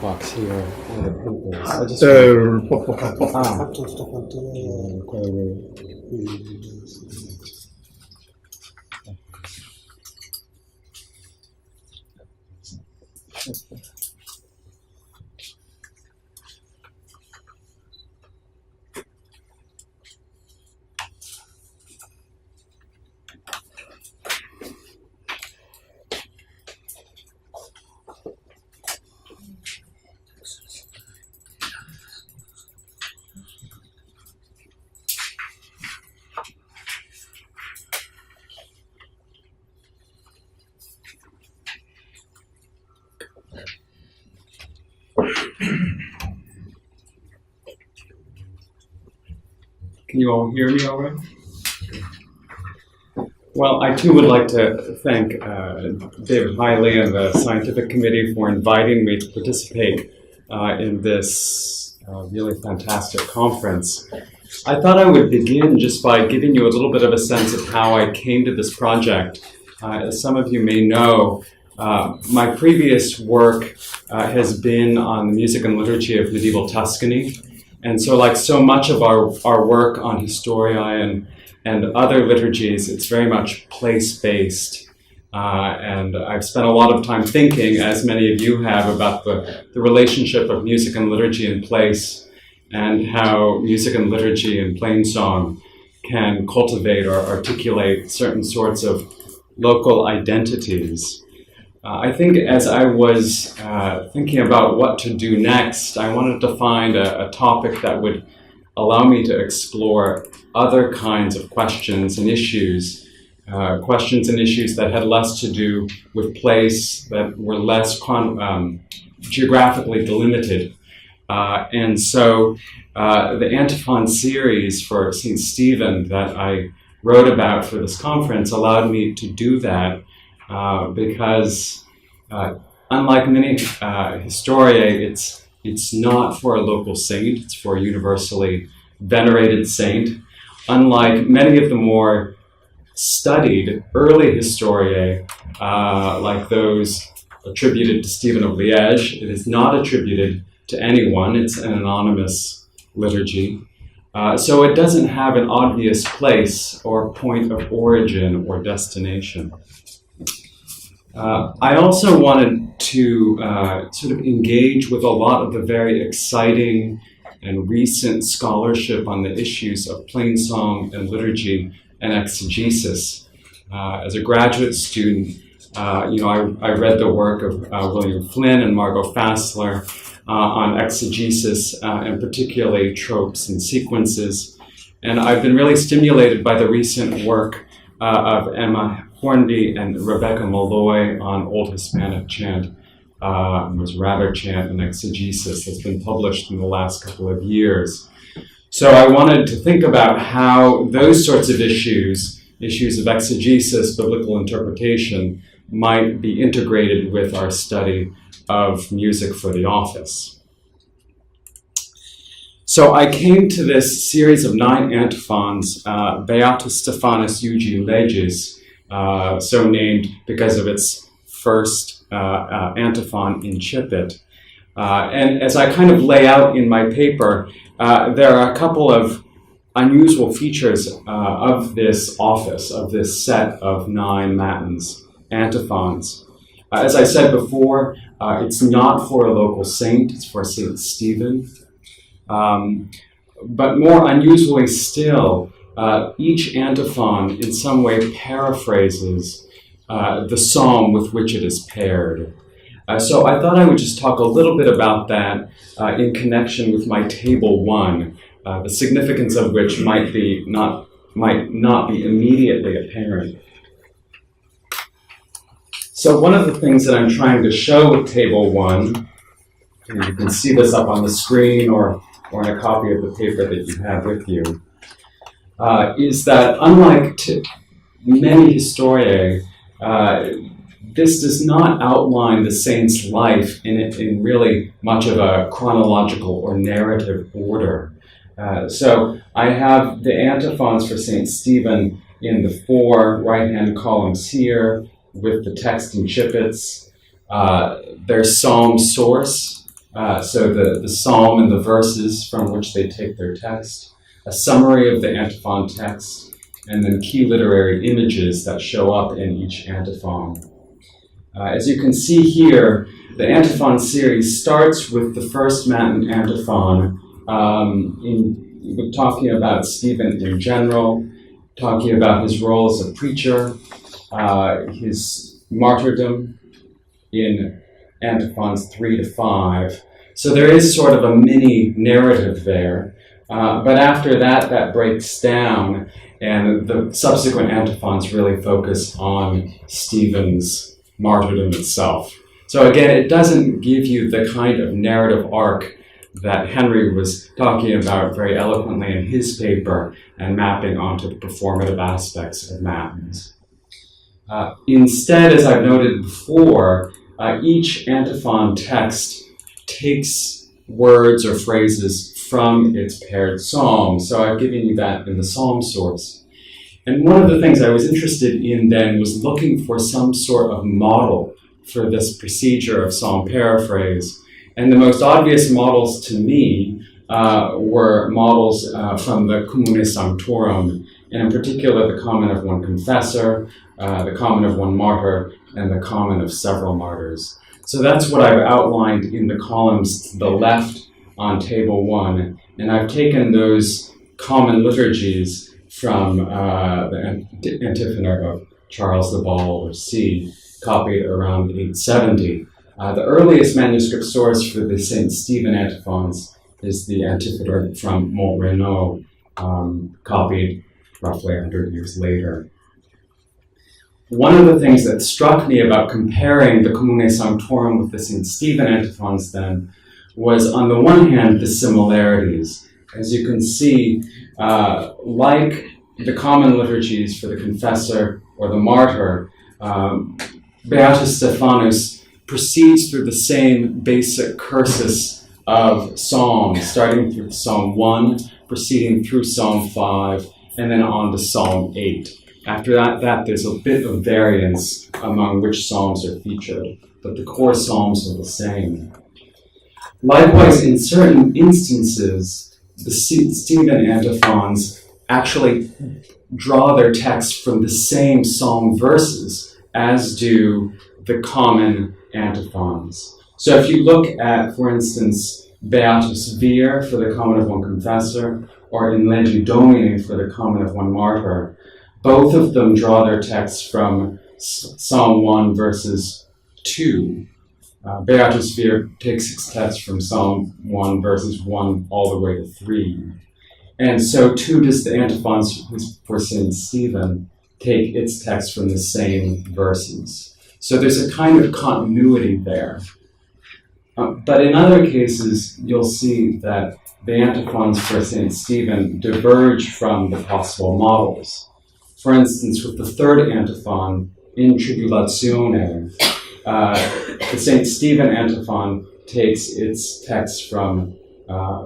box here, one of the papers. I just Tutto quanto Can you all hear me all right? Well, I too would like to thank David Hiley and the Scientific Committee for inviting me to participate in this really fantastic conference. I thought I would begin just by giving you a little bit of a sense of how I came to this project. As some of you may know, my previous work has been on the music and liturgy of medieval Tuscany. And so like so much of our work on Historiae and other liturgies, it's very much place-based. And I've spent a lot of time thinking, as many of you have, about the relationship of music and liturgy and place, and how music and liturgy and plainsong can cultivate or articulate certain sorts of local identities. I think as I was thinking about what to do next, I wanted to find a topic that would allow me to explore other kinds of questions and issues that had less to do with place, that were less geographically delimited. And so the antiphon series for St. Stephen that I wrote about for this conference allowed me to do that because unlike many Historiae, it's not for a local saint, it's for a universally venerated saint. Unlike many of the more studied early Historiae, like those attributed to Stephen of Liège, it is not attributed to anyone, it's an anonymous liturgy. So it doesn't have an obvious place or point of origin or destination. I also wanted to sort of engage with a lot of the very exciting and recent scholarship on the issues of plainsong and liturgy and exegesis. As a graduate student, I read the work of William Flynn and Margot Fassler on exegesis and particularly tropes and sequences. And I've been really stimulated by the recent work of Emma Hornby and Rebecca Malloy on Old Hispanic chant, was rather chant and exegesis that's been published in the last couple of years. So I wanted to think about how those sorts of issues of exegesis, biblical interpretation, might be integrated with our study of music for the office. So I came to this series of 9 antiphons, Beatus Stephanus Eugi Legis, so named because of its first antiphon incipit. And as I kind of lay out in my paper, there are a couple of unusual features of this office, of this set of 9 matins, antiphons. As I said before, it's not for a local saint, it's for St. Stephen. But more unusually still, each antiphon in some way paraphrases the psalm with which it is paired. So I thought I would just talk a little bit about that in connection with my table 1, the significance of which might not be immediately apparent. So one of the things that I'm trying to show with table 1, and you can see this up on the screen or in a copy of the paper that you have with you, is that unlike many Historiae, this does not outline the saint's life in really much of a chronological or narrative order. So I have the antiphons for St. Stephen in the 4 right-hand columns here with the text incipits. There's psalm source, So the psalm and the verses from which they take their text, a summary of the antiphon text, and then key literary images that show up in each antiphon. As you can see here, the antiphon series starts with the first Matin antiphon, talking about Stephen in general, talking about his role as a preacher, his martyrdom in antiphons 3 to 5. So there is sort of a mini narrative there. But after that, that breaks down, and the subsequent antiphons really focus on Stephen's martyrdom itself. So again, it doesn't give you the kind of narrative arc that Henry was talking about very eloquently in his paper and mapping onto the performative aspects of Matins. Instead, as I've noted before, each antiphon text takes words or phrases from its paired psalm. So I've given you that in the psalm source. And one of the things I was interested in then was looking for some sort of model for this procedure of psalm paraphrase. And the most obvious models to me were models from the Commune Sanctorum, and in particular the Common of One Confessor, the Common of One Martyr, and the Common of Several Martyrs. So that's what I've outlined in the columns to the left on Table 1, and I've taken those common liturgies from the Antiphona of Charles the Bald, or C, copied around 870. The earliest manuscript source for the St. Stephen antiphons is the Antiphona from Montrenaud, copied roughly 100 years later. One of the things that struck me about comparing the Commune Sanctorum with the St. Stephen antiphons then was, on the one hand, the similarities. As you can see, like the common liturgies for the confessor or the martyr, Beatus Stephanus proceeds through the same basic cursus of psalms, starting through Psalm 1, proceeding through Psalm 5, and then on to Psalm 8. After that, there's a bit of variance among which psalms are featured, but the core psalms are the same. Likewise, in certain instances, the Stephen antiphons actually draw their text from the same psalm verses as do the common antiphons. So if you look at, for instance, Beatus Vir for the Common of One Confessor, or In Legge Domini for the Common of One Martyr, both of them draw their texts from Psalm 1 verses 2. Beatus Vir takes its text from Psalm 1 verses 1 all the way to 3. And so too does the antiphons for St. Stephen take its text from the same verses. So there's a kind of continuity there. But in other cases, you'll see that the antiphons for St. Stephen diverge from the possible models. For instance, with the third antiphon, In Tribulatione, the St. Stephen antiphon takes its text from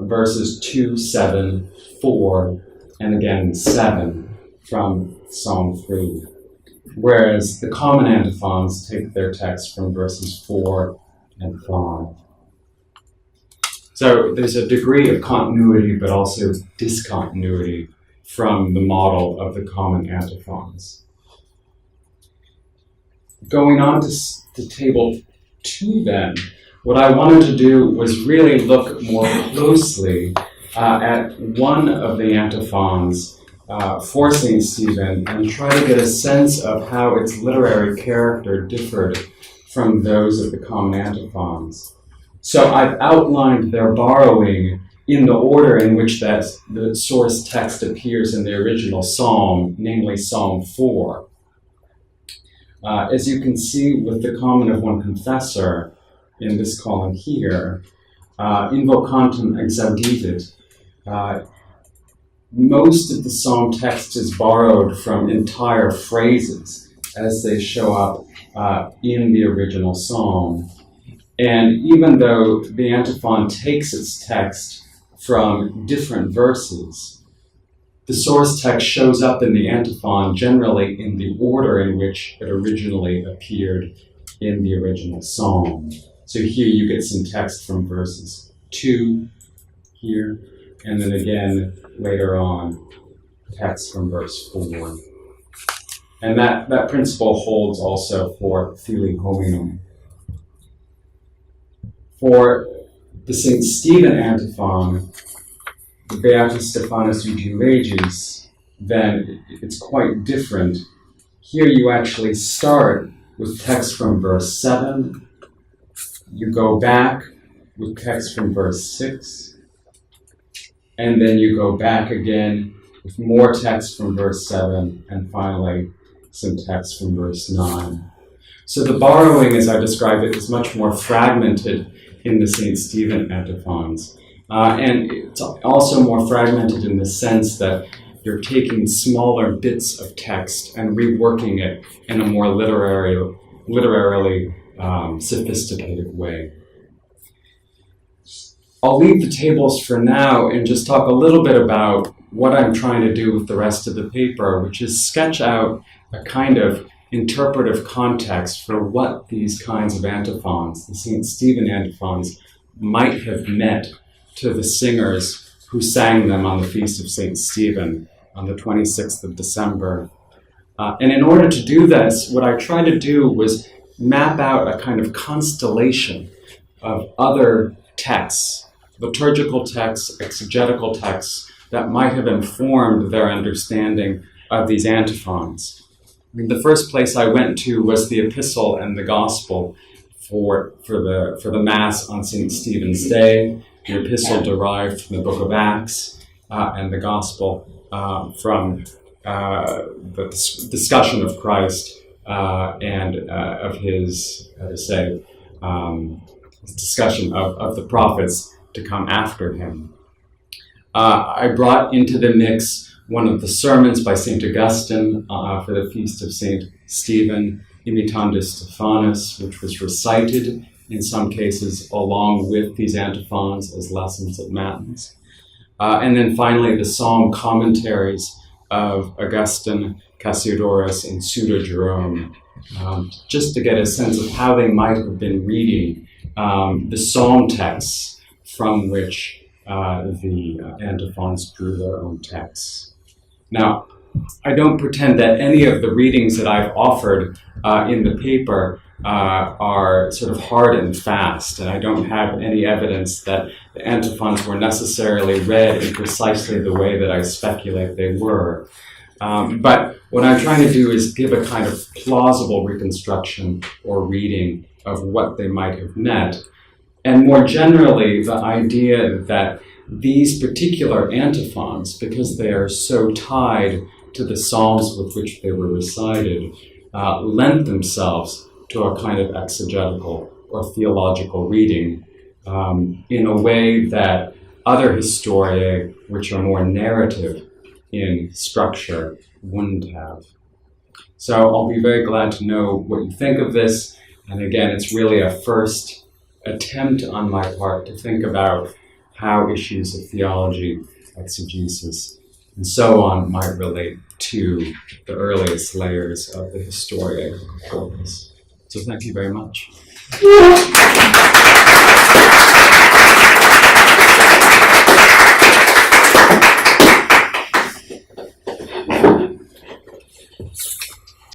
verses 2, 7, 4, and again 7 from Psalm 3. Whereas the common antiphons take their text from verses 4 and 5. So there's a degree of continuity, but also discontinuity from the model of the common antiphons. Going on to Table 2 then, what I wanted to do was really look more closely at one of the antiphons for St. Stephen and try to get a sense of how its literary character differed from those of the common antiphons. So I've outlined their borrowing in the order in which the source text appears in the original psalm, namely Psalm 4. As you can see with the Common of One Confessor in this column here, invocantem exaudivit, most of the psalm text is borrowed from entire phrases as they show up in the original psalm. And even though the antiphon takes its text from different verses, the source text shows up in the antiphon generally in the order in which it originally appeared in the original psalm. So here you get some text from verses 2 here, and then again later on, text from verse 4. And that principle holds also for Filii Hominum. For the St. Stephen antiphon, the Beatus Stephanus Uti Legis, then it's quite different. Here you actually start with text from verse 7, you go back with text from verse 6, and then you go back again with more text from verse 7, and finally some text from verse 9. So the borrowing, as I described it, is much more fragmented in the St. Stephen antiphons. And it's also more fragmented in the sense that you're taking smaller bits of text and reworking it in a more literarily sophisticated way. I'll leave the tables for now and just talk a little bit about what I'm trying to do with the rest of the paper, which is sketch out a kind of interpretive context for what these kinds of antiphons, the St. Stephen antiphons, might have meant to the singers who sang them on the Feast of St. Stephen on the 26th of December. And in order to do this, what I tried to do was map out a kind of constellation of other texts, liturgical texts, exegetical texts, that might have informed their understanding of these antiphons. The first place I went to was the Epistle and the Gospel for the Mass on St. Stephen's Day. The Epistle derived from the Book of Acts, and the Gospel from the discussion of Christ and of his, discussion of the prophets to come after him. I brought into the mix one of the sermons by St. Augustine for the Feast of St. Stephen, Imitandus Stephanus, which was recited in some cases along with these antiphons as lessons at Matins. And then finally the psalm commentaries of Augustine, Cassiodorus, and Pseudo Jerome, just to get a sense of how they might have been reading the psalm texts from which the antiphons drew their own texts. Now, I don't pretend that any of the readings that I've offered in the paper are sort of hard and fast, and I don't have any evidence that the antiphons were necessarily read in precisely the way that I speculate they were. But what I'm trying to do is give a kind of plausible reconstruction or reading of what they might have meant. And more generally, the idea that these particular antiphons, because they are so tied to the psalms with which they were recited, lent themselves to a kind of exegetical or theological reading in a way that other historiae, which are more narrative in structure, wouldn't have. So I'll be very glad to know what you think of this. And again, it's really a first attempt on my part to think about how issues of theology, exegesis, and so on might relate to the earliest layers of the Historiae corpus. So thank you very much.